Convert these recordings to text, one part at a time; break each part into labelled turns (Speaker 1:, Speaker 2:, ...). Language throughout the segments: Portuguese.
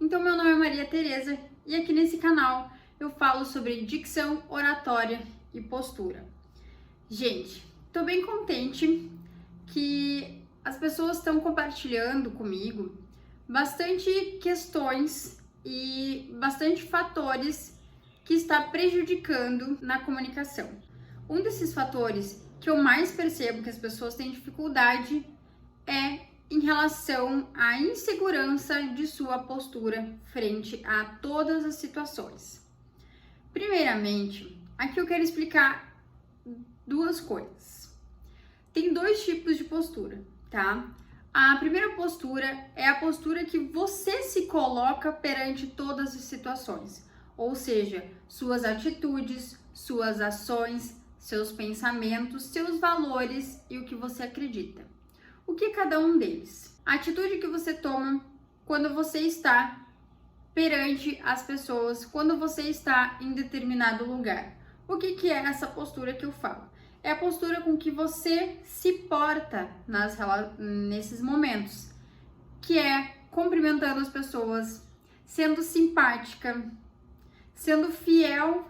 Speaker 1: Então, meu nome é Maria Tereza e aqui nesse canal eu falo sobre dicção, oratória e postura. Gente, tô bem contente que as pessoas estão compartilhando comigo bastante questões e bastante fatores que está prejudicando na comunicação. Um desses fatores que eu mais percebo que as pessoas têm dificuldade é em relação à insegurança de sua postura frente a todas as situações. Primeiramente, aqui eu quero explicar duas coisas. Tem dois tipos de postura, tá? A primeira postura é a postura que você se coloca perante todas as situações, ou seja, suas atitudes, suas ações, seus pensamentos, seus valores e o que você acredita. O que é cada um deles? A atitude que você toma quando você está perante as pessoas, quando você está em determinado lugar. O que é essa postura que eu falo? É a postura com que você se porta nesses momentos, que é cumprimentando as pessoas, sendo simpática, sendo fiel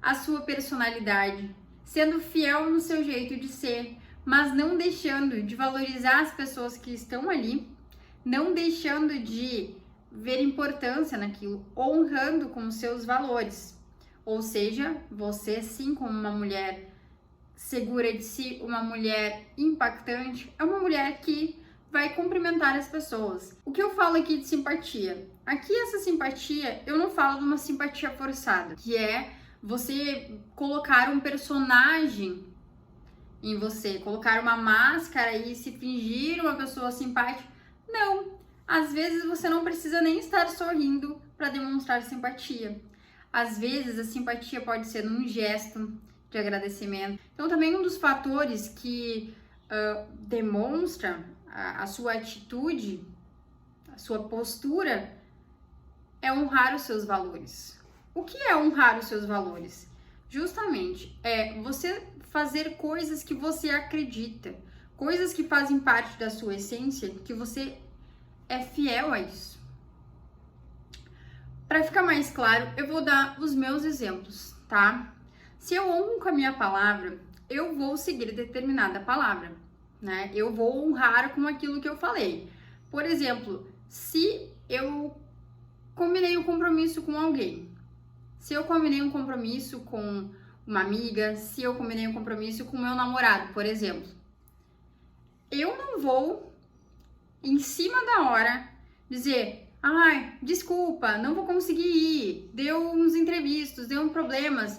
Speaker 1: à sua personalidade, sendo fiel no seu jeito de ser, mas não deixando de valorizar as pessoas que estão ali, não deixando de ver importância naquilo, honrando com os seus valores. Ou seja, você sim, como uma mulher segura de si, uma mulher impactante, é uma mulher que vai cumprimentar as pessoas. O que eu falo aqui de simpatia? Aqui essa simpatia, eu não falo de uma simpatia forçada, que é você colocar um personagem em você, colocar uma máscara e se fingir uma pessoa simpática. Não, às vezes você não precisa nem estar sorrindo para demonstrar simpatia. Às vezes a simpatia pode ser num gesto de agradecimento. Então também um dos fatores que demonstra a sua atitude, a sua postura, é honrar os seus valores. O que é honrar os seus valores? Justamente é você fazer coisas que você acredita, coisas que fazem parte da sua essência, que você é fiel a isso. Para ficar mais claro, eu vou dar os meus exemplos, tá? Se eu honro com a minha palavra, eu vou seguir determinada palavra, né? Eu vou honrar com aquilo que eu falei. Por exemplo, se eu combinei um compromisso com alguém, se eu combinei um compromisso com uma amiga, se eu combinei um compromisso com meu namorado, por exemplo, eu não vou, em cima da hora, dizer: ai, desculpa, não vou conseguir ir, deu uns imprevistos, deu uns problemas.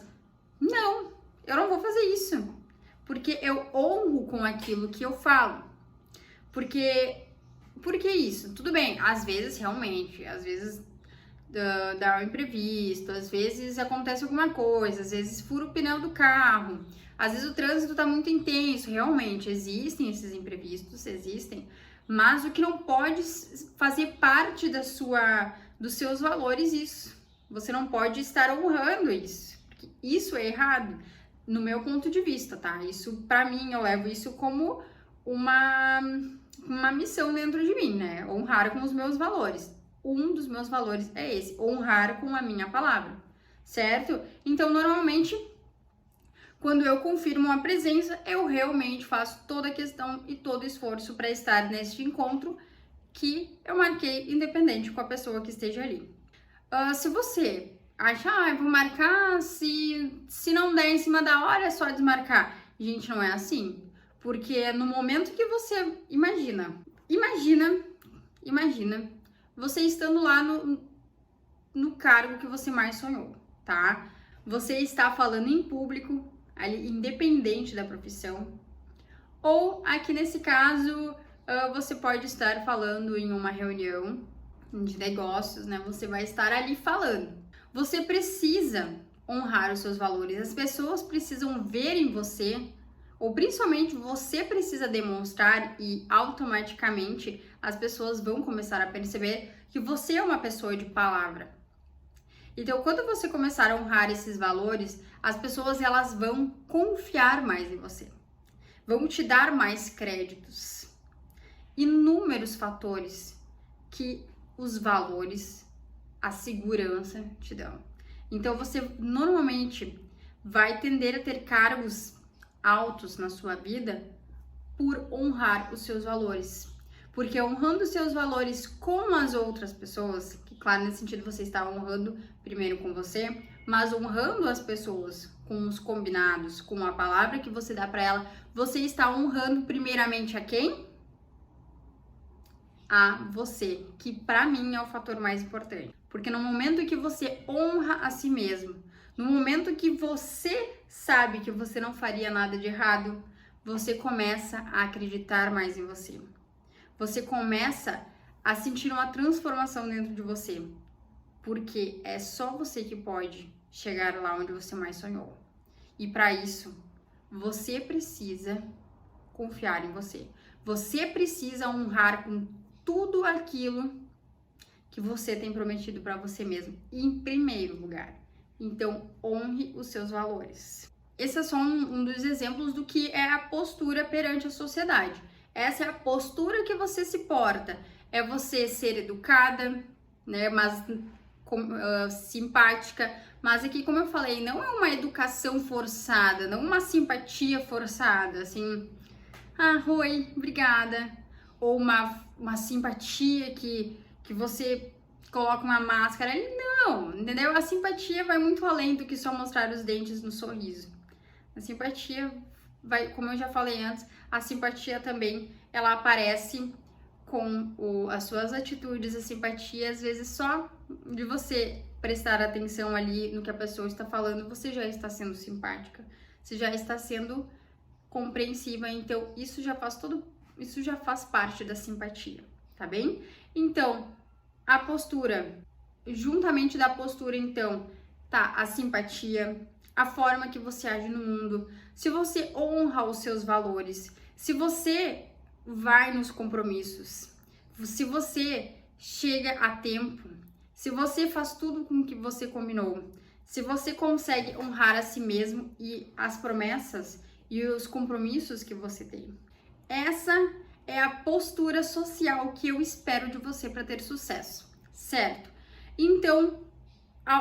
Speaker 1: Não, eu não vou fazer isso, porque eu honro com aquilo que eu falo. Por que isso? Tudo bem, às vezes realmente, às vezes dá um imprevisto, às vezes acontece alguma coisa, às vezes fura o pneu do carro, às vezes o trânsito tá muito intenso, realmente existem esses imprevistos, existem, mas o que não pode fazer parte dos seus valores, isso. Você não pode estar honrando isso, porque isso é errado, no meu ponto de vista, tá? Isso, pra mim, eu levo isso como uma missão dentro de mim, né? Honrar com os meus valores. Um dos meus valores é esse, honrar com a minha palavra, certo? Então, normalmente, quando eu confirmo uma presença, eu realmente faço toda a questão e todo o esforço para estar neste encontro que eu marquei, independente com a pessoa que esteja ali. Se você acha, eu vou marcar, se não der em cima da hora, é só desmarcar. Gente, não é assim. Porque no momento que você imagina você estando lá no cargo que você mais sonhou, tá? Você está falando em público, ali, independente da profissão. Ou aqui nesse caso, você pode estar falando em uma reunião de negócios, né? Você vai estar ali falando. Você precisa honrar os seus valores. As pessoas precisam ver em você, ou principalmente você precisa demonstrar, e automaticamente as pessoas vão começar a perceber que você é uma pessoa de palavra. Então, quando você começar a honrar esses valores, as pessoas elas vão confiar mais em você, vão te dar mais créditos. Inúmeros fatores que os valores a segurança te dão. Então você normalmente vai tender a ter cargos altos na sua vida por honrar os seus valores. Porque honrando os seus valores com as outras pessoas, que claro, nesse sentido você está honrando primeiro com você, mas honrando as pessoas com os combinados, com a palavra que você dá para ela, você está honrando primeiramente a quem? A você, que para mim é o fator mais importante. Porque no momento que você honra a si mesmo, no momento que você sabe que você não faria nada de errado, você começa a acreditar mais em você. Você começa a sentir uma transformação dentro de você. Porque é só você que pode chegar lá onde você mais sonhou. E para isso, você precisa confiar em você. Você precisa honrar com tudo aquilo que você tem prometido para você mesmo, em primeiro lugar. Então, honre os seus valores. Esse é só um dos exemplos do que é a postura perante a sociedade. Essa é a postura que você se porta. É você ser educada, né, mas simpática. Mas aqui, como eu falei, não é uma educação forçada, não uma simpatia forçada, assim, oi, obrigada. Ou uma simpatia que você coloca uma máscara ali, não, entendeu? A simpatia vai muito além do que só mostrar os dentes no sorriso. A simpatia vai, como eu já falei antes, a simpatia também, ela aparece com as suas atitudes, a simpatia, às vezes só de você prestar atenção ali no que a pessoa está falando, você já está sendo simpática, você já está sendo compreensiva, então isso já faz parte da simpatia, tá bem? Então, a postura, juntamente da postura, então, tá a simpatia, a forma que você age no mundo, se você honra os seus valores, se você vai nos compromissos, se você chega a tempo, se você faz tudo com o que você combinou, se você consegue honrar a si mesmo e as promessas e os compromissos que você tem. Essa é a postura social que eu espero de você para ter sucesso, certo? Então,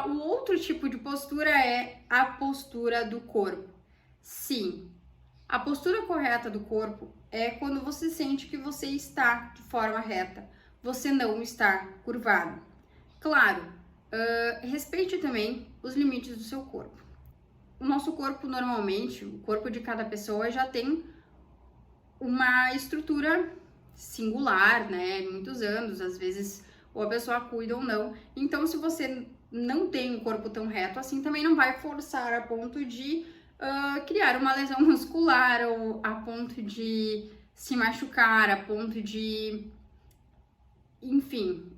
Speaker 1: o outro tipo de postura é a postura do corpo. Sim, a postura correta do corpo é quando você sente que você está de forma reta, você não está curvado. Claro, respeite também os limites do seu corpo. O nosso corpo, normalmente, o corpo de cada pessoa já tem uma estrutura singular, né? Muitos anos, às vezes, ou a pessoa cuida ou não. Então, se você não tem um corpo tão reto assim, também não vai forçar a ponto de criar uma lesão muscular ou a ponto de se machucar, a ponto de... Enfim,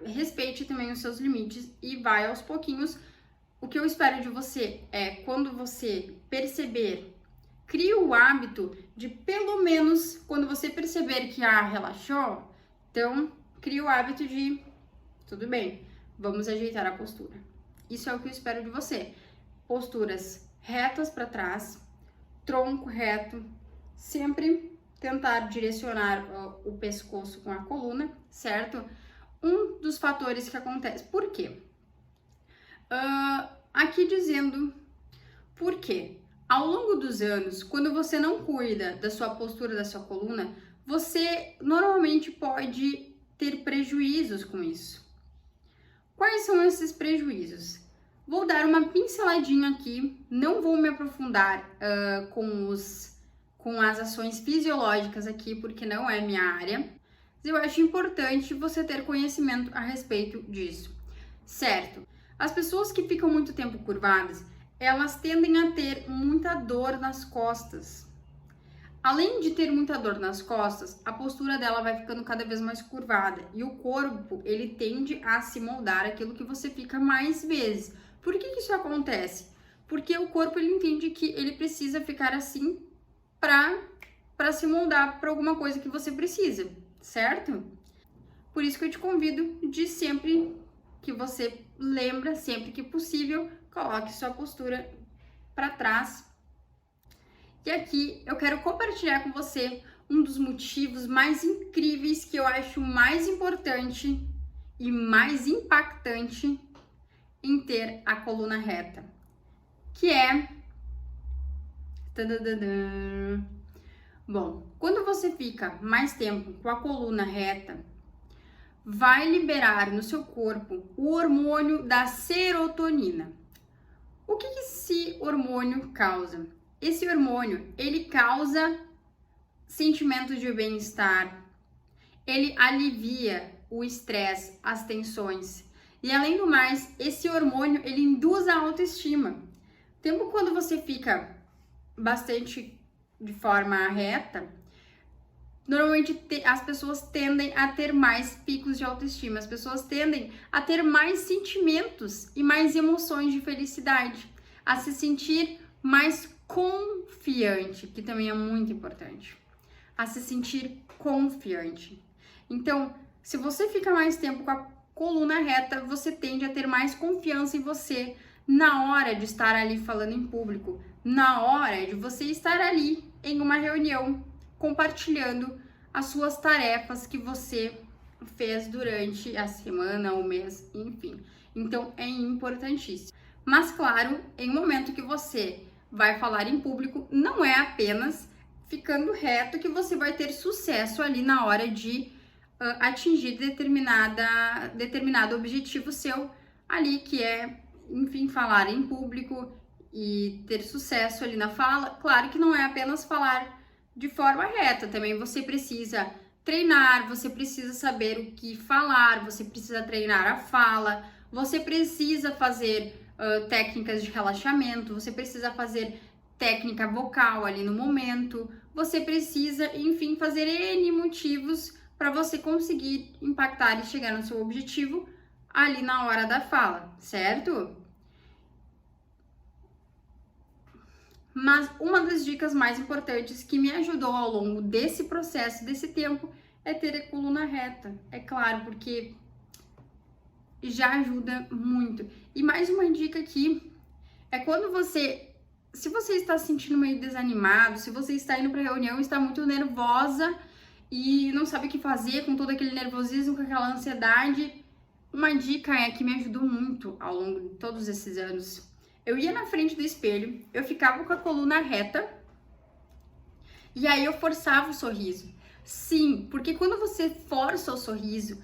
Speaker 1: respeite também os seus limites e vai aos pouquinhos. O que eu espero de você é, quando você perceber, crie o hábito de, pelo menos, quando você perceber que relaxou, então, crie o hábito de, tudo bem, vamos ajeitar a postura. Isso é o que eu espero de você. Posturas retas para trás, tronco reto, sempre tentar direcionar o pescoço com a coluna, certo? Um dos fatores que acontece. Por quê? Aqui dizendo por quê. Ao longo dos anos, quando você não cuida da sua postura, da sua coluna, você normalmente pode ter prejuízos com isso. Quais são esses prejuízos? Vou dar uma pinceladinha aqui, não vou me aprofundar com as ações fisiológicas aqui, porque não é minha área, mas eu acho importante você ter conhecimento a respeito disso, certo? As pessoas que ficam muito tempo curvadas, elas tendem a ter muita dor nas costas. Além de ter muita dor nas costas, a postura dela vai ficando cada vez mais curvada e o corpo, ele tende a se moldar aquilo que você fica mais vezes. Por que isso acontece? Porque o corpo, ele entende que ele precisa ficar assim para se moldar para alguma coisa que você precisa, certo? Por isso que eu te convido de sempre que você lembra, sempre que possível, coloque sua postura para trás. E aqui eu quero compartilhar com você um dos motivos mais incríveis que eu acho mais importante e mais impactante em ter a coluna reta, que é... Bom, quando você fica mais tempo com a coluna reta, vai liberar no seu corpo o hormônio da serotonina. O que esse hormônio causa? Esse hormônio, ele causa sentimento de bem-estar, ele alivia o estresse, as tensões. E além do mais, esse hormônio, ele induz a autoestima. Tempo quando você fica bastante de forma reta, normalmente as pessoas tendem a ter mais picos de autoestima, as pessoas tendem a ter mais sentimentos e mais emoções de felicidade, a se sentir mais confiante, que também é muito importante, a se sentir confiante. Então, se você fica mais tempo com a coluna reta, você tende a ter mais confiança em você na hora de estar ali falando em público, na hora de você estar ali em uma reunião, compartilhando as suas tarefas que você fez durante a semana, o mês, enfim. Então, é importantíssimo. Mas, claro, em um momento que você vai falar em público, não é apenas ficando reto que você vai ter sucesso ali na hora de atingir determinado objetivo seu ali, que é, enfim, falar em público e ter sucesso ali na fala. Claro que não é apenas falar de forma reta, também você precisa treinar, você precisa saber o que falar, você precisa treinar a fala, você precisa fazer técnicas de relaxamento, você precisa fazer técnica vocal ali no momento, você precisa, enfim, fazer N motivos para você conseguir impactar e chegar no seu objetivo ali na hora da fala, certo? Mas uma das dicas mais importantes que me ajudou ao longo desse processo, desse tempo, é ter a coluna reta. É claro, porque já ajuda muito. E mais uma dica aqui, é quando se você está se sentindo meio desanimado, se você está indo para reunião e está muito nervosa e não sabe o que fazer com todo aquele nervosismo, com aquela ansiedade, uma dica que me ajudou muito ao longo de todos esses anos. Eu ia na frente do espelho, eu ficava com a coluna reta e aí eu forçava o sorriso. Sim, porque quando você força o sorriso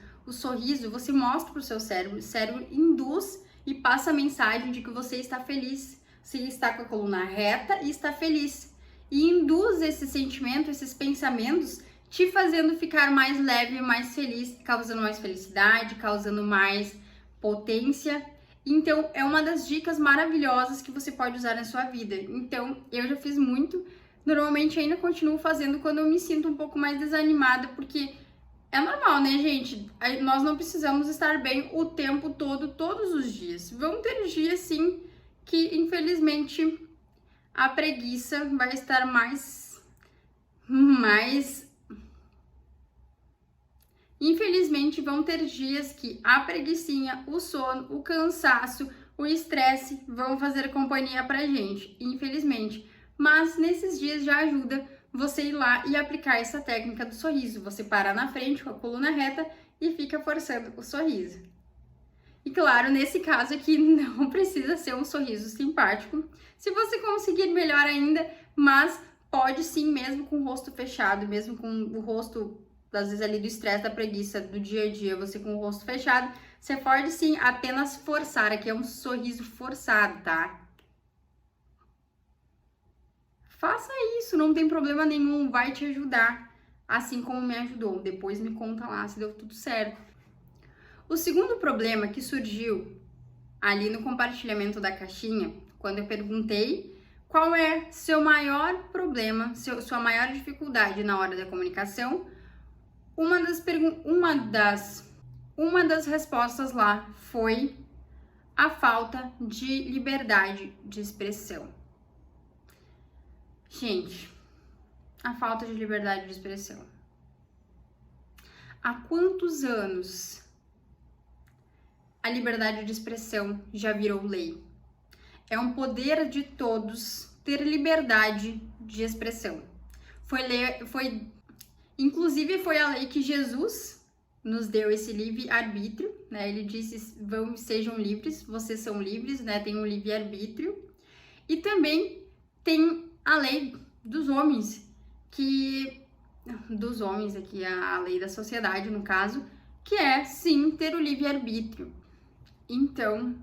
Speaker 1: você mostra para o seu cérebro, o cérebro induz e passa a mensagem de que você está feliz, você está com a coluna reta e está feliz. E induz esse sentimento, esses pensamentos, te fazendo ficar mais leve, mais feliz, causando mais felicidade, causando mais potência. Então, é uma das dicas maravilhosas que você pode usar na sua vida. Então, eu já fiz muito, normalmente ainda continuo fazendo quando eu me sinto um pouco mais desanimada, porque é normal, né, gente? Nós não precisamos estar bem o tempo todo, todos os dias. Vão ter dias, sim, que infelizmente a preguiça vai estar mais... Infelizmente, vão ter dias que a preguicinha, o sono, o cansaço, o estresse vão fazer companhia pra gente, infelizmente. Mas nesses dias já ajuda você ir lá e aplicar essa técnica do sorriso. Você para na frente com a coluna reta e fica forçando o sorriso. E claro, nesse caso aqui não precisa ser um sorriso simpático. Se você conseguir, melhor ainda, mas pode sim, mesmo com o rosto fechado, mesmo com o rosto, às vezes ali do estresse, da preguiça, do dia a dia, você com o rosto fechado, você pode sim apenas forçar. Aqui é um sorriso forçado, tá? Faça isso, não tem problema nenhum, vai te ajudar, assim como me ajudou. Depois me conta lá se deu tudo certo. O segundo problema que surgiu ali no compartilhamento da caixinha, quando eu perguntei qual é seu maior problema, sua maior dificuldade na hora da comunicação, uma das respostas lá foi a falta de liberdade de expressão. Gente, a falta de liberdade de expressão. Há quantos anos a liberdade de expressão já virou lei? É um poder de todos ter liberdade de expressão. Inclusive foi a lei que Jesus nos deu esse livre-arbítrio, né? Ele disse, sejam livres, vocês são livres, né? Tem um livre-arbítrio. E também tem a lei dos homens, dos homens aqui, a lei da sociedade, no caso, que é, sim, ter o livre-arbítrio. Então,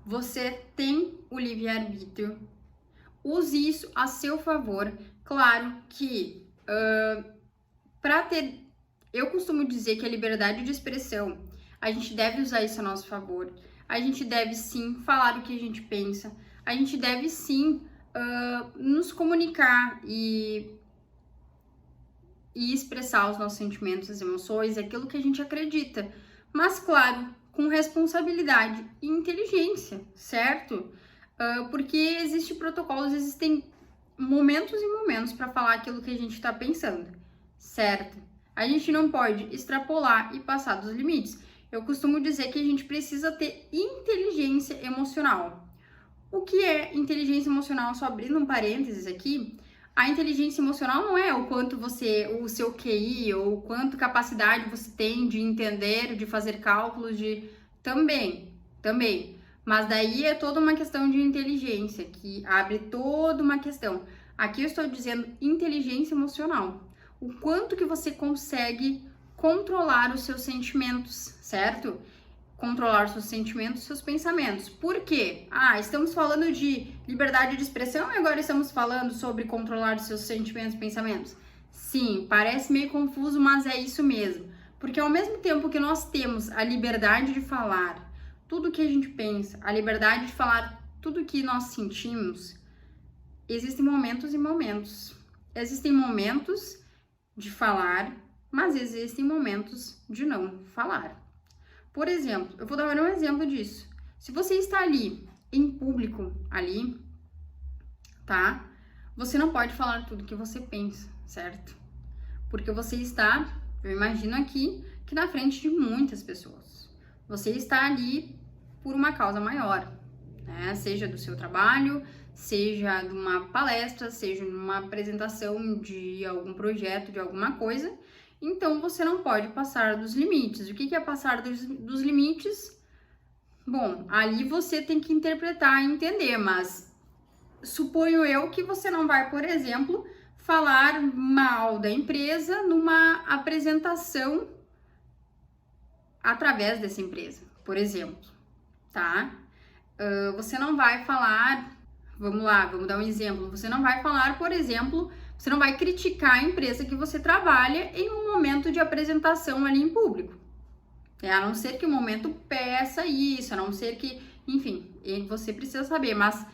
Speaker 1: você tem o livre-arbítrio, use isso a seu favor. Claro que, eu costumo dizer que a liberdade de expressão, a gente deve usar isso a nosso favor. A gente deve, sim, falar o que a gente pensa. A gente deve, sim, nos comunicar e expressar os nossos sentimentos, as emoções, aquilo que a gente acredita. Mas, claro, com responsabilidade e inteligência, certo? Porque existem protocolos, existem momentos e momentos para falar aquilo que a gente está pensando, certo? A gente não pode extrapolar e passar dos limites. Eu costumo dizer que a gente precisa ter inteligência emocional. O que é inteligência emocional? Só abrindo um parênteses aqui, a inteligência emocional não é o quanto o seu QI, ou quanto capacidade você tem de entender, de fazer cálculos, também. Mas daí é toda uma questão de inteligência, que abre toda uma questão. Aqui eu estou dizendo inteligência emocional. O quanto que você consegue controlar os seus sentimentos, certo? Controlar os seus sentimentos, seus pensamentos. Por quê? Estamos falando de liberdade de expressão e agora estamos falando sobre controlar os seus sentimentos e pensamentos? Sim, parece meio confuso, mas é isso mesmo. Porque ao mesmo tempo que nós temos a liberdade de falar tudo o que a gente pensa, a liberdade de falar tudo o que nós sentimos, existem momentos e momentos. Existem momentos de falar, mas existem momentos de não falar. Por exemplo, eu vou dar um exemplo disso. Se você está ali, em público, tá? Você não pode falar tudo que você pensa, certo? Porque você está, eu imagino aqui, que na frente de muitas pessoas. Você está ali por uma causa maior, né? Seja do seu trabalho, seja de uma palestra, seja numa apresentação de algum projeto, de alguma coisa. Então, você não pode passar dos limites. O que é passar dos limites? Bom, ali você tem que interpretar e entender, mas suponho eu que você não vai, por exemplo, falar mal da empresa numa apresentação através dessa empresa, por exemplo, tá? Você não vai falar, vamos dar um exemplo, você não vai falar, por exemplo, você não vai criticar a empresa que você trabalha em um momento de apresentação ali em público. A não ser que o momento peça isso, a não ser que, enfim, você precisa saber, mas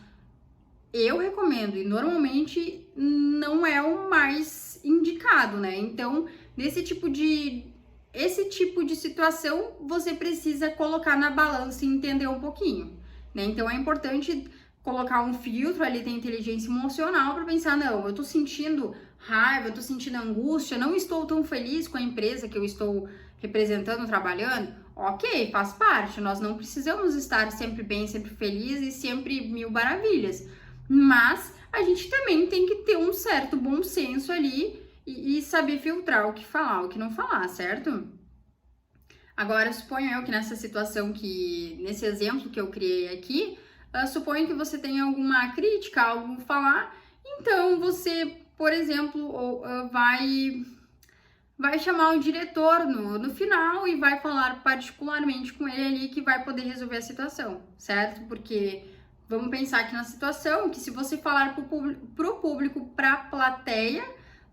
Speaker 1: eu recomendo e normalmente não é o mais indicado, né? Então, esse tipo de situação você precisa colocar na balança e entender um pouquinho, né? Então, é importante colocar um filtro ali da inteligência emocional para pensar, não, eu tô sentindo raiva, eu tô sentindo angústia, não estou tão feliz com a empresa que eu estou representando, trabalhando. Ok, faz parte, nós não precisamos estar sempre bem, sempre felizes e sempre mil maravilhas, mas a gente também tem que ter um certo bom senso ali e saber filtrar o que falar, o que não falar, certo? Agora, suponho eu que nessa situação nesse exemplo que eu criei aqui, suponho que você tenha alguma crítica, algo a falar, então você, por exemplo, vai chamar o diretor no final e vai falar particularmente com ele ali que vai poder resolver a situação, certo? Porque vamos pensar aqui na situação que se você falar pro público, pra plateia,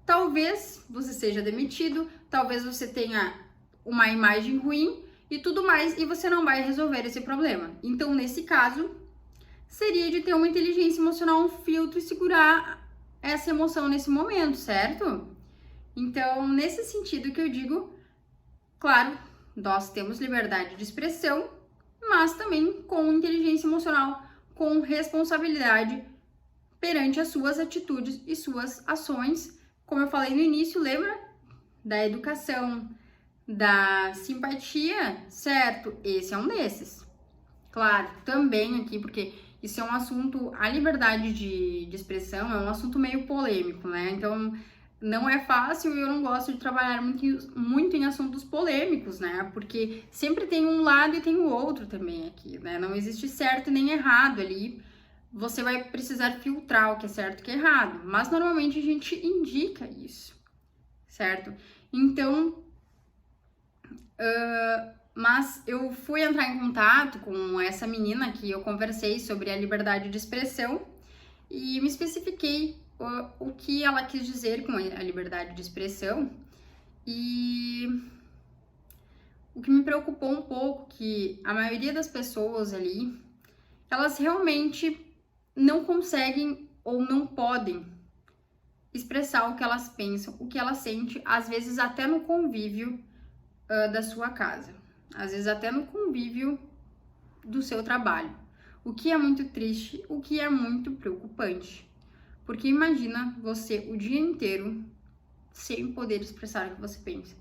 Speaker 1: talvez você seja demitido, talvez você tenha uma imagem ruim e tudo mais, e você não vai resolver esse problema. Então, nesse caso, seria de ter uma inteligência emocional, um filtro e segurar essa emoção nesse momento, certo? Então, nesse sentido que eu digo, claro, nós temos liberdade de expressão, mas também com inteligência emocional, com responsabilidade perante as suas atitudes e suas ações. Como eu falei no início, lembra? Da educação, da simpatia, certo? Esse é um desses. Claro, também aqui, porque isso é um assunto, a liberdade de expressão é um assunto meio polêmico, né? Então, não é fácil e eu não gosto de trabalhar muito em assuntos polêmicos, né? Porque sempre tem um lado e tem o outro também aqui, né? Não existe certo nem errado ali. Você vai precisar filtrar o que é certo e o que é errado, mas normalmente a gente indica isso, certo? Então, mas eu fui entrar em contato com essa menina que eu conversei sobre a liberdade de expressão e me especifiquei o que ela quis dizer com a liberdade de expressão. E o que me preocupou um pouco que a maioria das pessoas ali, elas realmente não conseguem ou não podem expressar o que elas pensam, o que elas sentem, às vezes até no convívio da sua casa, às vezes até no convívio do seu trabalho, o que é muito triste, o que é muito preocupante, porque imagina você o dia inteiro sem poder expressar o que você pensa.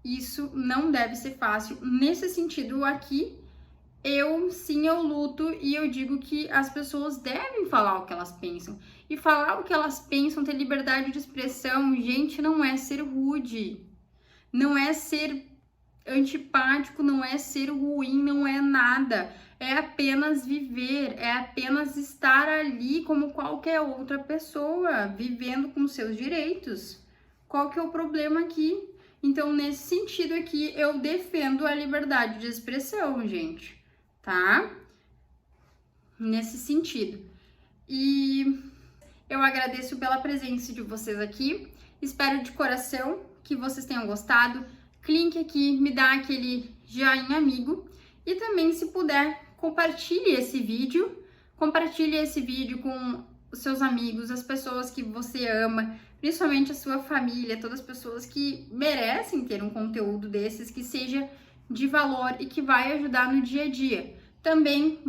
Speaker 1: Isso não deve ser fácil. Nesse sentido aqui, eu luto e eu digo que as pessoas devem falar o que elas pensam. E falar o que elas pensam, ter liberdade de expressão, gente, não é ser rude, não é ser antipático, não é ser ruim, não é nada. É apenas viver, é apenas estar ali como qualquer outra pessoa, vivendo com seus direitos. Qual que é o problema aqui? Então, nesse sentido aqui, eu defendo a liberdade de expressão, gente, tá? Nesse sentido. E eu agradeço pela presença de vocês aqui. Espero de coração que vocês tenham gostado. Clique aqui, me dá aquele joinha amigo e também, se puder, compartilhe esse vídeo com os seus amigos, as pessoas que você ama, principalmente a sua família, todas as pessoas que merecem ter um conteúdo desses que seja de valor e que vai ajudar no dia a dia. Também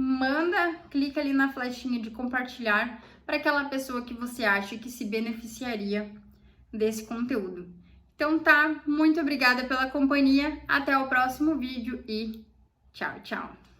Speaker 1: clica ali na flechinha de compartilhar para aquela pessoa que você acha que se beneficiaria desse conteúdo. Então tá, muito obrigada pela companhia, até o próximo vídeo e tchau, tchau!